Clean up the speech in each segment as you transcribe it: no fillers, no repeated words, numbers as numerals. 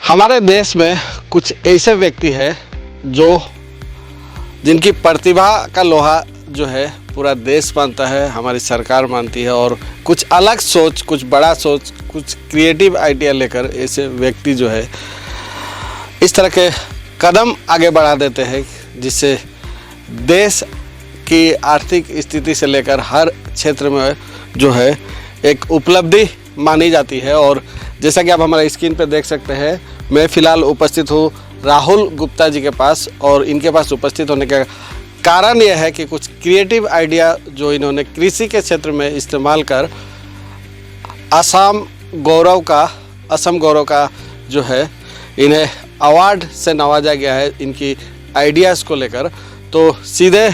हमारे देश में कुछ ऐसे व्यक्ति हैं जो जिनकी प्रतिभा का लोहा जो है पूरा देश मानता है, हमारी सरकार मानती है और कुछ अलग सोच, कुछ बड़ा सोच, कुछ क्रिएटिव आइडिया लेकर ऐसे व्यक्ति जो है इस तरह के कदम आगे बढ़ा देते हैं जिससे देश की आर्थिक स्थिति से लेकर हर क्षेत्र में जो है एक उपलब्धि मानी जाती है। और जैसा कि आप हमारे स्क्रीन पे देख सकते हैं, मैं फ़िलहाल उपस्थित हूँ राहुल गुप्ता जी के पास और इनके पास उपस्थित होने का कारण यह है कि कुछ क्रिएटिव आइडिया जो इन्होंने कृषि के क्षेत्र में इस्तेमाल कर असम गौरव का जो है इन्हें अवार्ड से नवाजा गया है इनकी आइडियाज़ को लेकर। तो सीधे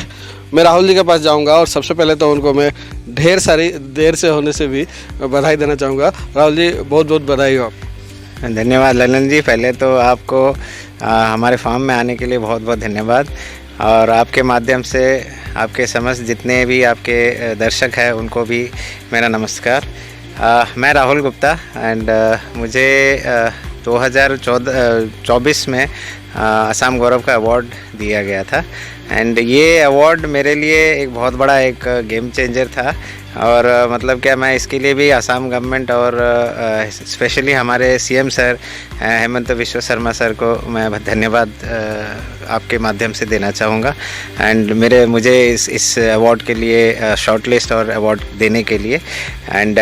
मैं राहुल जी के पास जाऊंगा और सबसे पहले तो उनको मैं ढेर सारी देर से होने से भी बधाई देना चाहूँगा। राहुल जी बहुत बहुत बधाई हो। धन्यवाद ललन जी। पहले तो आपको हमारे फार्म में आने के लिए बहुत बहुत धन्यवाद और आपके माध्यम से आपके समस्त जितने भी आपके दर्शक हैं उनको भी मेरा नमस्कार। मैं राहुल गुप्ता एंड मुझे 2024 में असम गौरव का अवार्ड दिया गया था एंड ये अवार्ड मेरे लिए एक बहुत बड़ा एक गेम चेंजर था। और मतलब क्या, मैं इसके लिए भी असम गवर्नमेंट और स्पेशली हमारे सीएम सर हेमंत विश्व शर्मा सर को मैं धन्यवाद आपके माध्यम से देना चाहूँगा एंड मुझे इस अवार्ड के लिए शॉर्टलिस्ट और अवार्ड देने के लिए। एंड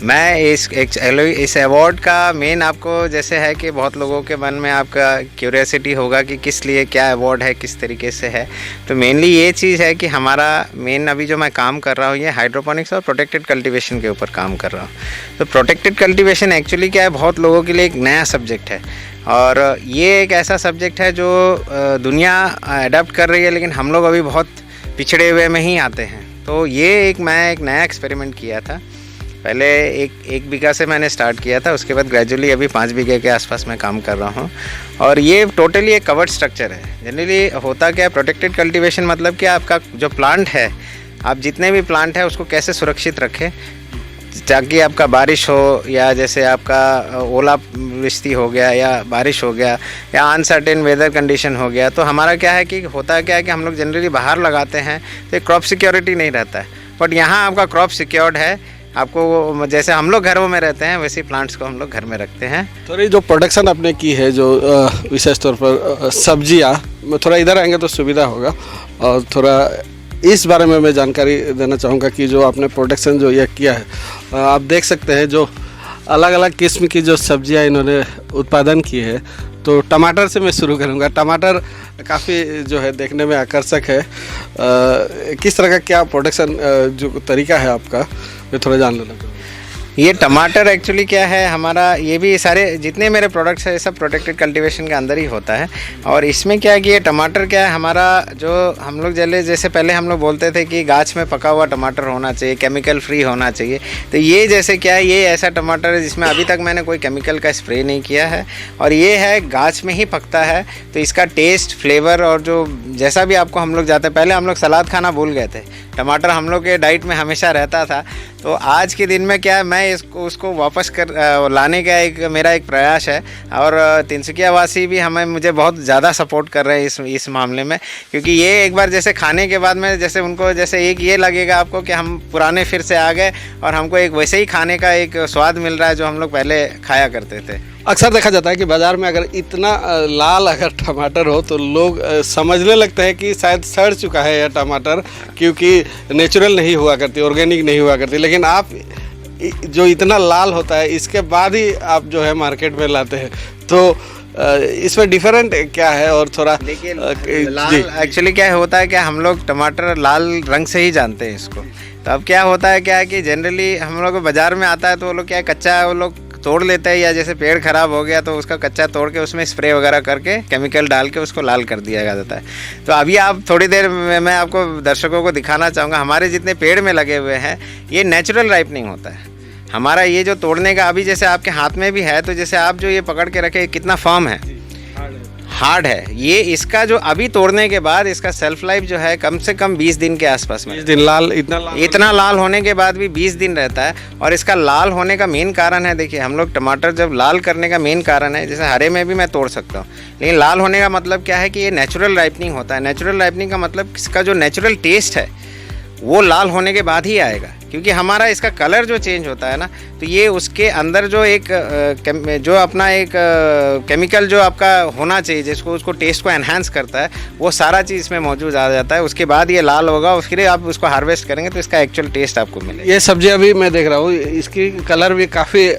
मैं इस अवार्ड का मेन आपको जैसे है कि बहुत लोगों के मन में आपका क्यूरियोसिटी होगा कि किस लिए क्या अवार्ड है, किस तरीके से है। तो मेनली ये चीज़ है कि हमारा मेन अभी जो मैं काम कर रहा हूँ ये हाइड्रोपोनिक्स और प्रोटेक्टेड कल्टीवेशन के ऊपर काम कर रहा हूँ। तो प्रोटेक्टेड कल्टीवेशन एक्चुअली क्या है, बहुत लोगों के लिए एक नया सब्जेक्ट है और ये एक ऐसा सब्जेक्ट है जो दुनिया अडेप्ट कर रही है लेकिन हम लोग अभी बहुत पिछड़े हुए में ही आते हैं। तो ये मैं एक नया एक्सपेरिमेंट किया था। पहले एक बीघा से मैंने स्टार्ट किया था, उसके बाद ग्रेजुअली अभी 5 बीघे के आसपास मैं काम कर रहा हूँ और ये टोटली एक कवर्ड स्ट्रक्चर है। जनरली होता क्या है, प्रोटेक्टेड कल्टीवेशन मतलब कि आपका जो प्लांट है, आप जितने भी प्लांट है उसको कैसे सुरक्षित रखें ताकि आपका बारिश हो या जैसे आपका ओलावृष्टि हो गया या बारिश हो गया या अनसर्टेन वेदर कंडीशन हो गया। तो हमारा क्या है कि होता क्या है कि हम लोग जनरली बाहर लगाते हैं तो क्रॉप सिक्योरिटी नहीं रहता है, बट यहाँ आपका क्रॉप सिक्योर्ड है। आपको जैसे हम लोग घरों में रहते हैं वैसे प्लांट्स को हम लोग घर में रखते हैं। थोड़ी जो प्रोडक्शन आपने की है जो विशेष तौर पर सब्जियां, मैं थोड़ा इधर आएंगे तो सुविधा होगा और थोड़ा इस बारे में मैं जानकारी देना चाहूँगा कि जो आपने प्रोडक्शन जो यह किया है, आप देख सकते हैं जो अलग अलग किस्म की जो सब्जियां इन्होंने उत्पादन की है। तो टमाटर से मैं शुरू करूंगा। टमाटर काफ़ी जो है देखने में आकर्षक है। किस तरह का क्या प्रोडक्शन जो तरीका है आपका, मैं थोड़ा जान लेना चाहूँगा। ये टमाटर एक्चुअली क्या है, हमारा ये भी सारे जितने मेरे प्रोडक्ट्स है सब प्रोटेक्टेड कल्टीवेशन के अंदर ही होता है। और इसमें क्या है कि ये टमाटर क्या है, हमारा जो हम लोग जैसे पहले हम लोग बोलते थे कि गाछ में पका हुआ टमाटर होना चाहिए, केमिकल फ्री होना चाहिए। तो ये जैसे क्या है, ये ऐसा टमाटर है जिसमें अभी तक मैंने कोई केमिकल का स्प्रे नहीं किया है और ये है गाछ में ही पकता है। तो इसका टेस्ट, फ्लेवर और जो जैसा भी आपको हम लोग जाते, पहले हम लोग सलाद खाना भूल गए थे, टमाटर हम लोग के डाइट में हमेशा रहता था। तो आज के दिन में क्या है, मैं उसको वापस लाने का मेरा एक प्रयास है और तिनसुकिया वासी भी मुझे बहुत ज़्यादा सपोर्ट कर रहे हैं इस मामले में, क्योंकि ये एक बार जैसे खाने के बाद में जैसे उनको जैसे एक ये लगेगा आपको कि हम पुराने फिर से आ गए और हमको एक वैसे ही खाने का एक स्वाद मिल रहा है जो हम लोग पहले खाया करते थे। अक्सर देखा जाता है कि बाज़ार में अगर इतना लाल अगर टमाटर हो तो लोग समझने लगते हैं कि शायद सड़ चुका है यह टमाटर, क्योंकि नेचुरल नहीं हुआ करती, ऑर्गेनिक नहीं हुआ करती। लेकिन आप जो इतना लाल होता है इसके बाद ही आप जो है मार्केट में लाते हैं, तो इसमें डिफरेंट क्या है? और थोड़ा देखिए लाल एक्चुअली क्या होता है, क्या हम लोग टमाटर लाल रंग से ही जानते हैं इसको। तो अब क्या होता है, क्या है कि जनरली हम लोग बाज़ार में आता है तो वो लोग क्या कच्चा वो लोग तोड़ लेते हैं, या जैसे पेड़ ख़राब हो गया तो उसका कच्चा तोड़ के उसमें स्प्रे वगैरह करके केमिकल डाल के उसको लाल कर दिया जाता है। तो अभी आप थोड़ी देर में मैं आपको दर्शकों को दिखाना चाहूँगा, हमारे जितने पेड़ में लगे हुए हैं ये नेचुरल राइपनिंग होता है। हमारा ये जो तोड़ने का अभी जैसे आपके हाथ में भी है, तो जैसे आप जो ये पकड़ के रखे कितना फर्म है, हार्ड है ये। इसका जो अभी तोड़ने के बाद इसका सेल्फ लाइफ जो है कम से कम 20 दिन के आसपास में। 20 दिन लाल, इतना लाल होने के बाद भी 20 दिन रहता है। और इसका लाल होने का मेन कारण है, देखिए हम लोग टमाटर जब लाल करने का मेन कारण है, जैसे हरे में भी मैं तोड़ सकता हूँ, लेकिन लाल होने का मतलब क्या है कि ये नेचुरल राइपनिंग होता है। नेचुरल राइपनिंग का मतलब इसका जो नेचुरल टेस्ट है वो लाल होने के बाद ही आएगा, क्योंकि हमारा इसका कलर जो चेंज होता है ना, तो ये उसके अंदर जो एक जो अपना एक केमिकल जो आपका होना चाहिए जिसको उसको टेस्ट को एनहांस करता है, वो सारा चीज़ इसमें मौजूद आ जाता है। उसके बाद ये लाल होगा, उसके लिए आप उसको हार्वेस्ट करेंगे तो इसका एक्चुअल टेस्ट आपको मिलेगा। ये सब्जी अभी मैं देख रहा हूँ, इसकी कलर भी काफ़ी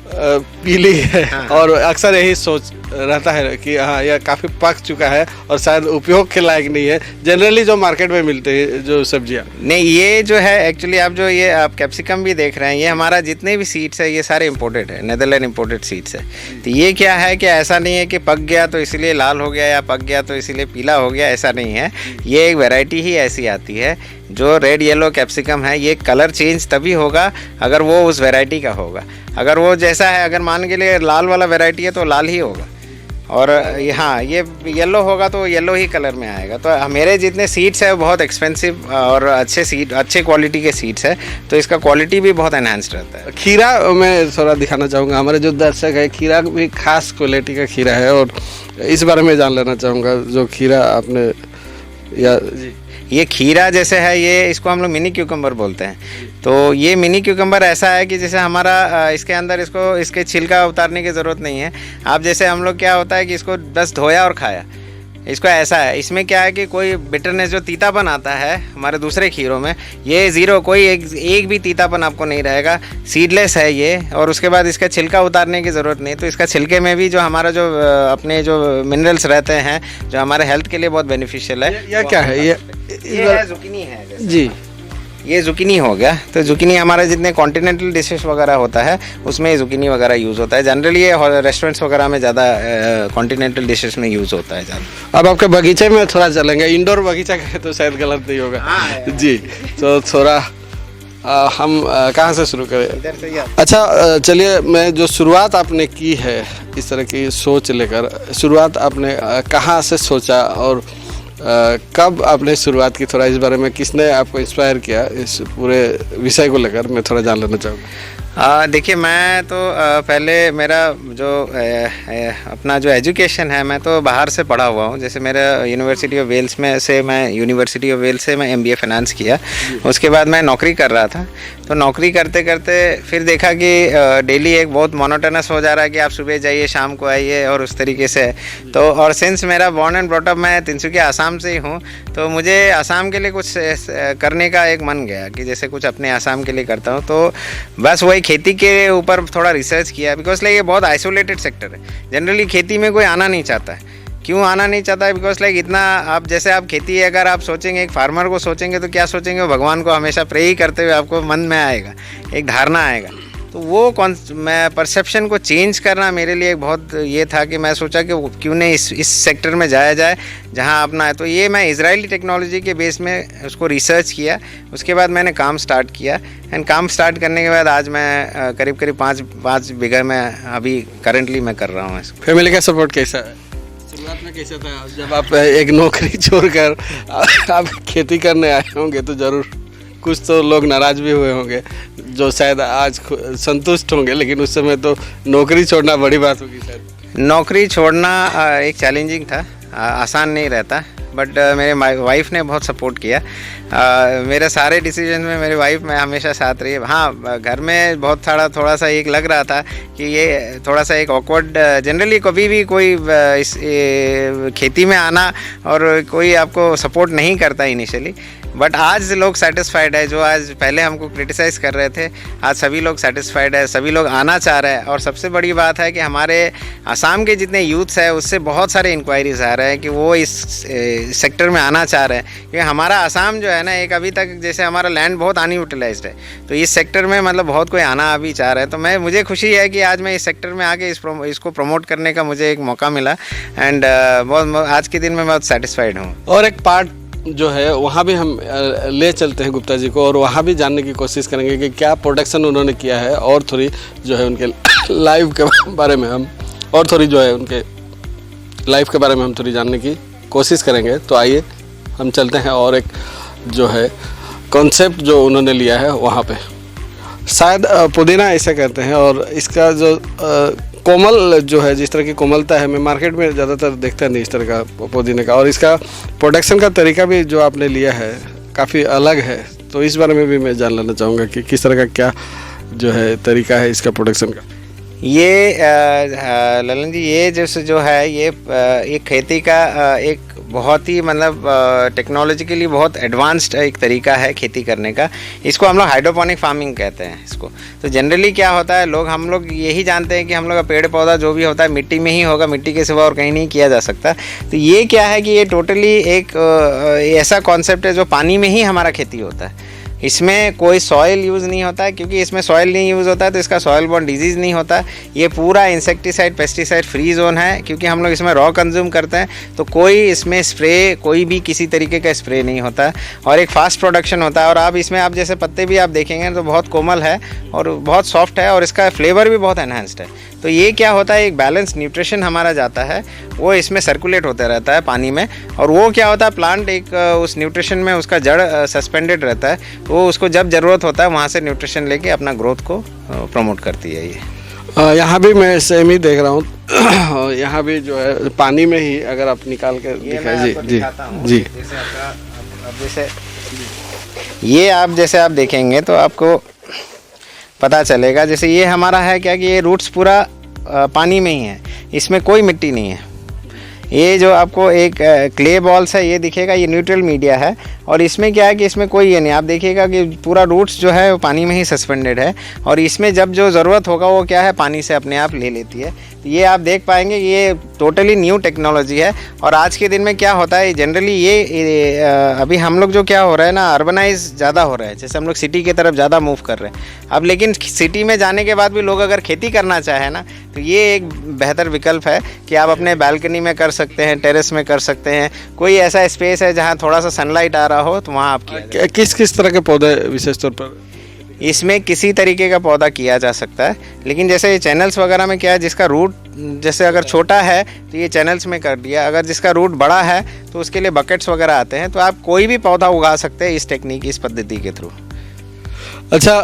पीली है। हाँ। और अक्सर यही सोच रहता है कि हाँ यह काफ़ी पक चुका है और शायद उपयोग के लायक नहीं है, जनरली जो मार्केट में मिलते हैं जो सब्जियाँ। नहीं, ये जो है एक्चुअली आप जो ये आप कैप्सिकम भी देख रहे हैं, ये हमारा जितने भी सीड्स है ये सारे इंपोर्टेड है, नेदरलैंड इंपोर्टेड सीड्स है। तो ये क्या है कि ऐसा नहीं है कि पक गया तो इसलिए लाल हो गया या पक गया तो इसलिए पीला हो गया, ऐसा नहीं है। ये एक वैरायटी ही ऐसी आती है। जो रेड येलो कैप्सिकम है ये कलर चेंज तभी होगा अगर वो उस वैरायटी का होगा। अगर वो जैसा है, अगर मान के लिए लाल वाला वैरायटी है तो लाल ही होगा, और हाँ ये येलो होगा तो येलो ही कलर में आएगा। तो मेरे जितने सीड्स है वो बहुत एक्सपेंसिव और अच्छे क्वालिटी के सीड्स है, तो इसका क्वालिटी भी बहुत एनहांस्ड रहता है। खीरा मैं थोड़ा दिखाना चाहूँगा, हमारे जो दर्शक है, खीरा भी खास क्वालिटी का खीरा है और इस बारे में जान लेना चाहूँगा। जो खीरा आपने या जी, ये खीरा जैसे है, ये इसको हम लोग मिनी क्यूकम्बर बोलते हैं। तो ये मिनी क्यूकम्बर ऐसा है कि जैसे हमारा इसके अंदर इसके छिलका उतारने की ज़रूरत नहीं है। आप जैसे हम लोग क्या होता है कि इसको बस धोया और खाया, इसको ऐसा है। इसमें क्या है कि कोई बिटरनेस जो तीतापन आता है हमारे दूसरे खीरों में, ये ज़ीरो, कोई एक भी तीतापन आपको नहीं रहेगा। सीडलेस है ये, और उसके बाद इसका छिलका उतारने की ज़रूरत नहीं। तो इसका छिलके में भी जो हमारा जो अपने जो मिनरल्स रहते हैं जो हमारे हेल्थ के लिए बहुत बेनिफिशियल है। यह क्या है? ये जुकीनी है जी, ये जुकीनी हो गया। तो जुकीनी हमारे जितने कॉन्टिनेंटल डिशेस वगैरह होता है उसमें जुकीनी वगैरह यूज़ होता है। जनरली ये रेस्टोरेंट्स वगैरह में ज़्यादा कॉन्टिनेंटल डिशेस में यूज़ होता है ज़्यादा। अब आपके बगीचे में थोड़ा चलेंगे, इंडोर बगीचा कहे तो शायद गलत नहीं होगा। हाँ, जी, तो थोड़ा हम कहाँ से शुरू करें? इधर से या अच्छा चलिए, मैं जो शुरुआत आपने की है इस तरह की सोच लेकर, शुरुआत आपने कहाँ से सोचा और कब आपने शुरुआत की, थोड़ा इस बारे में किसने आपको इंस्पायर किया इस पूरे विषय को लेकर मैं थोड़ा जान लेना चाहूँगा। देखिए, मैं तो पहले मेरा जो अपना जो एजुकेशन है, मैं तो बाहर से पढ़ा हुआ हूँ। जैसे मेरा यूनिवर्सिटी ऑफ वेल्स से मैं MBA फाइनेंस किया। उसके बाद मैं नौकरी कर रहा था। तो नौकरी करते करते फिर देखा कि डेली एक बहुत मोनोटोनस हो जा रहा है कि आप सुबह जाइए शाम को आइए और उस तरीके से। तो और सिंस मेरा बॉर्न एंड ब्रॉट अप मैं तिनसुकिया आसाम से ही हूँ, तो मुझे आसाम के लिए कुछ करने का एक मन गया कि जैसे कुछ अपने आसाम के लिए करता हूँ। तो बस वही खेती के ऊपर थोड़ा रिसर्च किया, बिकॉज लाइक ये बहुत आइसोलेटेड सेक्टर है। जनरली खेती में कोई आना नहीं चाहता है। क्यों आना नहीं चाहता है? बिकॉज लाइक इतना आप जैसे आप खेती अगर आप सोचेंगे, एक फार्मर को सोचेंगे तो क्या सोचेंगे? वो भगवान को हमेशा प्रे ही करते हुए आपको मन में आएगा, एक धारणा आएगा। तो वो मैं परसेप्शन को चेंज करना मेरे लिए बहुत ये था कि मैं सोचा कि क्यों नहीं इस सेक्टर में जाया जाए जहां अपना है। तो ये मैं इजरायली टेक्नोलॉजी के बेस में उसको रिसर्च किया। उसके बाद मैंने काम स्टार्ट किया, एंड काम स्टार्ट करने के बाद आज मैं करीब 5 बीघा में अभी करंटली मैं कर रहा हूँ। फैमिली का सपोर्ट कैसा है? शुरुआत में कैसा था जब आप एक नौकरी छोड़कर आप खेती करने आए होंगे? तो ज़रूर कुछ तो लोग नाराज़ भी हुए होंगे जो शायद आज संतुष्ट होंगे, लेकिन उस समय तो नौकरी छोड़ना बड़ी बात होगी शायद। नौकरी छोड़ना एक चैलेंजिंग था, आसान नहीं रहता, बट मेरे वाइफ ने बहुत सपोर्ट किया। मेरे सारे डिसीजन में मेरी वाइफ में हमेशा साथ रही है। हाँ, घर में बहुत थोड़ा सा एक लग रहा था कि ये थोड़ा सा एक ऑकवर्ड, जनरली कभी भी कोई इस खेती में आना और कोई आपको सपोर्ट नहीं करता इनिशियली, बट आज लोग सेटिस्फाइड है। जो आज पहले हमको क्रिटिसाइज़ कर रहे थे, आज सभी लोग सेटिस्फाइड है, सभी लोग आना चाह रहे हैं। और सबसे बड़ी बात है कि हमारे आसाम के जितने यूथ्स हैं उससे बहुत सारे इंक्वायरीज आ रहे हैं कि वो इस सेक्टर में आना चाह रहे हैं। क्योंकि हमारा आसाम जो है ना, एक अभी तक जैसे हमारा लैंड बहुत अनयूटिलाइज्ड है, तो इस सेक्टर में मतलब बहुत कोई आना अभी चाह रहा है। तो मुझे खुशी है कि आज मैं इस सेक्टर में आके इसको प्रमोट करने का मुझे एक मौका मिला, एंड आज के दिन में बहुत सेटिस्फाइड हूँ। और एक पार्ट जो है वहाँ भी हम ले चलते हैं गुप्ता जी को, और वहाँ भी जानने की कोशिश करेंगे कि क्या प्रोडक्शन उन्होंने किया है, और थोड़ी जो है उनके लाइव के बारे में हम और थोड़ी जो है उनके लाइफ के बारे में हम थोड़ी जानने की कोशिश करेंगे। तो आइए हम चलते हैं और एक जो है कॉन्सेप्ट जो उन्होंने लिया है वहाँ पे। शायद पुदीना ऐसा कहते हैं, और इसका जो कोमल जो है, जिस तरह की कोमलता है, मैं मार्केट में ज़्यादातर देखता नहीं इस तरह का पुदीने का। और इसका प्रोडक्शन का तरीका भी जो आपने लिया है काफ़ी अलग है। तो इस बारे में भी मैं जान लेना चाहूँगा कि किस तरह का क्या जो है तरीका है इसका प्रोडक्शन का। ये ललन जी, ये जैसे जो है ये एक खेती का एक बहुत ही मतलब टेक्नोलॉजिकली बहुत एडवांस्ड एक तरीका है खेती करने का। इसको हम लोग हाइड्रोपोनिक फार्मिंग कहते हैं इसको। तो जनरली क्या होता है, हम लोग यही जानते हैं कि हम लोग का पेड़ पौधा जो भी होता है मिट्टी में ही होगा, मिट्टी के सिवा और कहीं नहीं किया जा सकता। तो ये क्या है कि ये टोटली एक ऐसा कॉन्सेप्ट है जो पानी में ही हमारा खेती होता है। इसमें कोई सॉइल यूज़ नहीं होता है, क्योंकि इसमें सॉइल नहीं यूज़ होता है तो इसका सॉइल बॉर्न डिजीज़ नहीं होता। ये पूरा इंसेक्टिसाइड पेस्टिसाइड फ्री जोन है, क्योंकि हम लोग इसमें रॉ कंज्यूम करते हैं। तो कोई इसमें स्प्रे, कोई भी किसी तरीके का स्प्रे नहीं होता है, और एक फास्ट प्रोडक्शन होता है। और आप इसमें आप जैसे पत्ते भी आप देखेंगे तो बहुत कोमल है और बहुत सॉफ्ट है, और इसका फ्लेवर भी बहुत एनहांस्ड है। तो ये क्या होता है, एक बैलेंस न्यूट्रिशन हमारा जाता है, वो इसमें सर्कुलेट होता रहता है पानी में। और वो क्या होता है, प्लांट एक उस न्यूट्रिशन में उसका जड़ सस्पेंडेड रहता है, वो उसको जब ज़रूरत होता है वहाँ से न्यूट्रिशन लेके अपना ग्रोथ को प्रमोट करती है। ये यहाँ भी मैं सेम ही देख रहा हूँ। यहाँ भी जो है पानी में ही अगर आप निकाल कर दिखाएं। जी जी, जैसे ये आप जैसे आप देखेंगे तो आपको पता चलेगा। जैसे ये हमारा है क्या कि ये रूट्स पूरा पानी में ही है, इसमें कोई मिट्टी नहीं है। ये जो आपको एक क्ले बॉल्स है ये दिखेगा, ये न्यूट्रल मीडिया है। और इसमें क्या है कि इसमें कोई ये नहीं, आप देखिएगा कि पूरा रूट्स जो है वो पानी में ही सस्पेंडेड है, और इसमें जब जो ज़रूरत होगा वो क्या है पानी से अपने आप ले लेती है। तो ये आप देख पाएंगे ये टोटली न्यू टेक्नोलॉजी है। और आज के दिन में क्या होता है जनरली ये अभी हम लोग जो क्या हो रहा है ना, अर्बनाइज ज़्यादा हो रहा है, जैसे हम लोग सिटी की तरफ ज़्यादा मूव कर रहे हैं अब। लेकिन सिटी में जाने के बाद भी लोग अगर खेती करना चाहें ना, तो ये एक बेहतर विकल्प है कि आप अपने बालकनी में कर सकते हैं, टेरेस में कर सकते हैं। कोई ऐसा स्पेस है जहाँ थोड़ा सा सनलाइट आ रहा हो तो वहाँ आप किस किस तरह के पौधे विशेष तौर पर इसमें किसी तरीके का पौधा किया जा सकता है। लेकिन जैसे ये चैनल्स वगैरह में क्या है, जिसका रूट जैसे अगर छोटा है तो ये चैनल्स में कर दिया, अगर जिसका रूट बड़ा है तो उसके लिए बकेट्स वगैरह आते हैं। तो आप कोई भी पौधा उगा सकते हैं इस टेक्निक, इस पद्धति के थ्रू। अच्छा,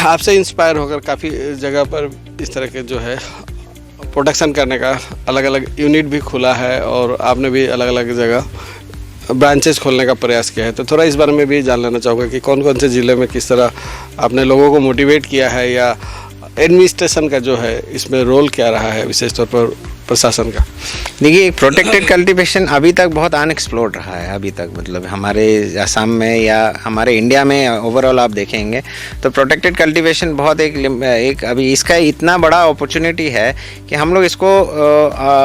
आपसे इंस्पायर होकर काफ़ी जगह पर इस तरह के जो है प्रोडक्शन करने का अलग अलग यूनिट भी खुला है, और आपने भी अलग अलग जगह ब्रांचेस खोलने का प्रयास किया है। तो थोड़ा इस बारे में भी जान लेना चाहूँगा कि कौन कौन से ज़िले में किस तरह आपने लोगों को मोटिवेट किया है, या एडमिनिस्ट्रेशन का जो है इसमें रोल क्या रहा है विशेष तौर पर प्रशासन का। देखिए, प्रोटेक्टेड कल्टीवेशन अभी तक बहुत अनएक्सप्लोर्ड रहा है अभी तक, मतलब हमारे असम में या हमारे इंडिया में ओवरऑल आप देखेंगे तो प्रोटेक्टेड कल्टीवेशन बहुत एक अभी इसका इतना बड़ा अपॉर्चुनिटी है कि हम लोग इसको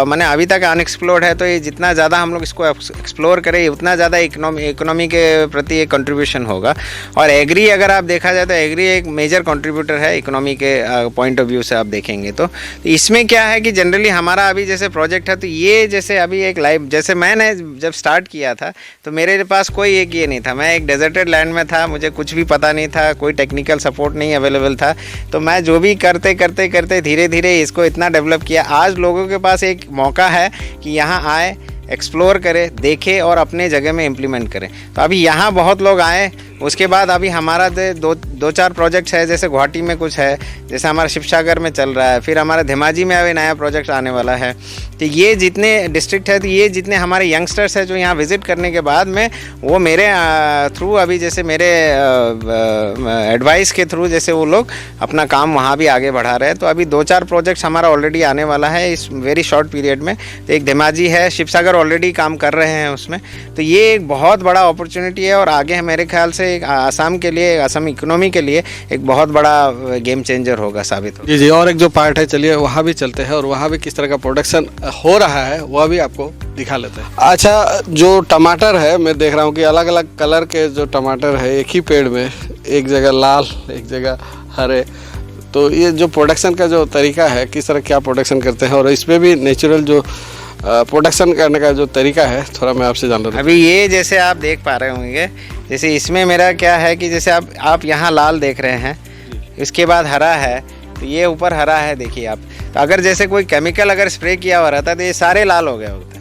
माने अभी तक अनएक्सप्लोर्ड है। तो ये जितना ज़्यादा हम लोग इसको एक्सप्लोर करें उतना ज़्यादा इकोनॉमी के प्रति एक कंट्रीब्यूशन होगा। और एग्री अगर आप देखा जाए तो एग्री एक मेजर कंट्रीब्यूटर है इकोनॉमी के पॉइंट ऑफ व्यू से आप देखेंगे तो इसमें क्या है कि जनरली हमारा अभी जैसे प्रोजेक्ट है, तो ये जैसे अभी एक लाइव, जैसे मैंने जब स्टार्ट किया था तो मेरे पास कोई एक ये नहीं था, मैं एक डेजर्टेड लैंड में था, मुझे कुछ भी पता नहीं था, कोई टेक्निकल सपोर्ट नहीं अवेलेबल था। तो मैं जो भी करते करते करते धीरे धीरे इसको इतना डेवलप किया। आज लोगों के पास एक मौका है कि यहाँ आए, एक्सप्लोर करें, देखें और अपने जगह में इम्प्लीमेंट करें। तो अभी यहाँ बहुत लोग आए, उसके बाद अभी हमारा दो चार प्रोजेक्ट्स है, जैसे गुवाहाटी में कुछ है, जैसे हमारा शिवसागर में चल रहा है, फिर हमारा धेमाजी में अभी नया प्रोजेक्ट आने वाला है। तो ये जितने डिस्ट्रिक्ट है, तो ये जितने हमारे यंगस्टर्स हैं जो यहाँ विज़िट करने के बाद में वो मेरे थ्रू अभी जैसे मेरे एडवाइस के थ्रू जैसे वो लोग अपना काम वहाँ भी आगे बढ़ा रहे हैं। तो अभी 2-4 प्रोजेक्ट्स हमारा ऑलरेडी आने वाला है इस वेरी शॉर्ट पीरियड में। तो एक धेमाजी है, शिवसागर ऑलरेडी काम कर रहे हैं उसमें। तो ये एक बहुत बड़ा अपॉर्चुनिटी है और आगे मेरे ख्याल से एक आसाम के लिए, आसाम इकोनॉमी के लिए एक बहुत बड़ा गेम चेंजर होगा साबित होगा। जी जी, और एक जो पार्ट है, चलिए वहाँ भी चलते हैं और वहाँ भी किस तरह का प्रोडक्शन हो रहा है वह भी आपको दिखा लेते हैं। अच्छा, जो टमाटर है मैं देख रहा हूँ कि अलग अलग कलर के जो टमाटर है एक ही पेड़ में, एक जगह लाल एक जगह हरे। तो ये जो प्रोडक्शन का जो तरीका है, किस तरह क्या प्रोडक्शन करते हैं और इसमें भी नेचुरल जो प्रोडक्शन करने का जो तरीका है, थोड़ा मैं आपसे जान रहा हूँ। अभी ये जैसे आप देख पा रहे होंगे, जैसे इसमें मेरा क्या है कि जैसे आप यहाँ लाल देख रहे हैं, इसके बाद हरा है, तो ये ऊपर हरा है देखिए आप। तो अगर जैसे कोई केमिकल अगर स्प्रे किया हुआ रहता तो ये सारे लाल हो गए होते।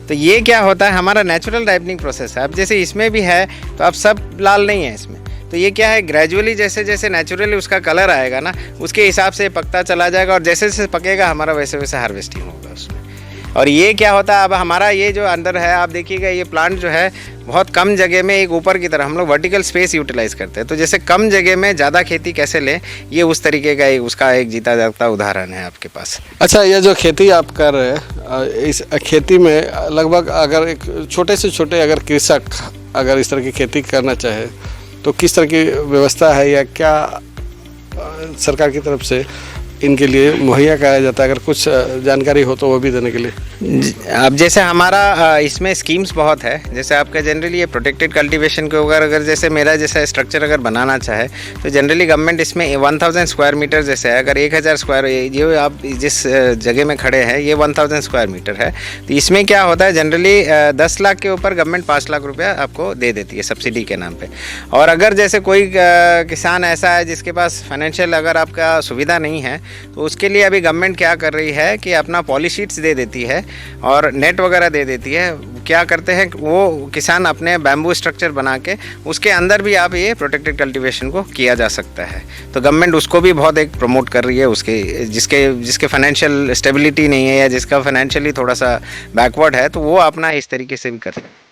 तो ये क्या होता है, हमारा नेचुरल राइपनिंग प्रोसेस है। अब जैसे इसमें भी है तो अब सब लाल नहीं है इसमें, तो ये क्या है, ग्रेजुअली जैसे जैसे नेचुरली उसका कलर आएगा ना, उसके हिसाब से पकता चला जाएगा और जैसे जैसे पकेगा हमारा वैसे वैसे हार्वेस्टिंग होगा उसमें। और ये क्या होता है, अब हमारा ये जो अंदर है आप देखिएगा, ये प्लांट जो है बहुत कम जगह में एक ऊपर की तरह हम लोग वर्टिकल स्पेस यूटिलाइज करते हैं। तो जैसे कम जगह में ज़्यादा खेती कैसे लें, ये उस तरीके का उसका एक जीता जागता उदाहरण है आपके पास। अच्छा, ये जो खेती आप कर रहे हैं, इस खेती में लगभग अगर एक छोटे से छोटे अगर कृषक अगर इस तरह की खेती करना चाहे तो किस तरह की व्यवस्था है या क्या सरकार की तरफ से इनके लिए मुहैया कराया जाता है? अगर कुछ जानकारी हो तो वो भी देने के लिए। अब जैसे हमारा इसमें स्कीम्स बहुत है। जैसे आपका जनरली ये प्रोटेक्टेड कल्टीवेशन के ऊपर अगर जैसे मेरा जैसा स्ट्रक्चर अगर बनाना चाहे तो जनरली गवर्नमेंट इसमें 1000 स्क्वायर मीटर जैसे है, अगर 1000 स्क्वायर ये आप जिस जगह में खड़े हैं ये 1000 स्क्वायर मीटर है, तो इसमें क्या होता है जनरली 10 लाख के ऊपर गवर्नमेंट 5 लाख रुपया आपको दे देती है सब्सिडी के नाम पर। और अगर जैसे कोई किसान ऐसा है जिसके पास फाइनेंशियल अगर आपका सुविधा नहीं है तो उसके लिए अभी गवर्नमेंट क्या कर रही है कि अपना पॉलीशीट्स दे देती है और नेट वगैरह दे देती है। क्या करते हैं वो किसान अपने बैम्बू स्ट्रक्चर बना के उसके अंदर भी आप ये प्रोटेक्टेड कल्टीवेशन को किया जा सकता है। तो गवर्नमेंट उसको भी बहुत एक प्रमोट कर रही है, उसके जिसके फाइनेंशियल स्टेबिलिटी नहीं है या जिसका फाइनेंशियली थोड़ा सा बैकवर्ड है तो वो अपना इस तरीके से भी कर सकते हैं।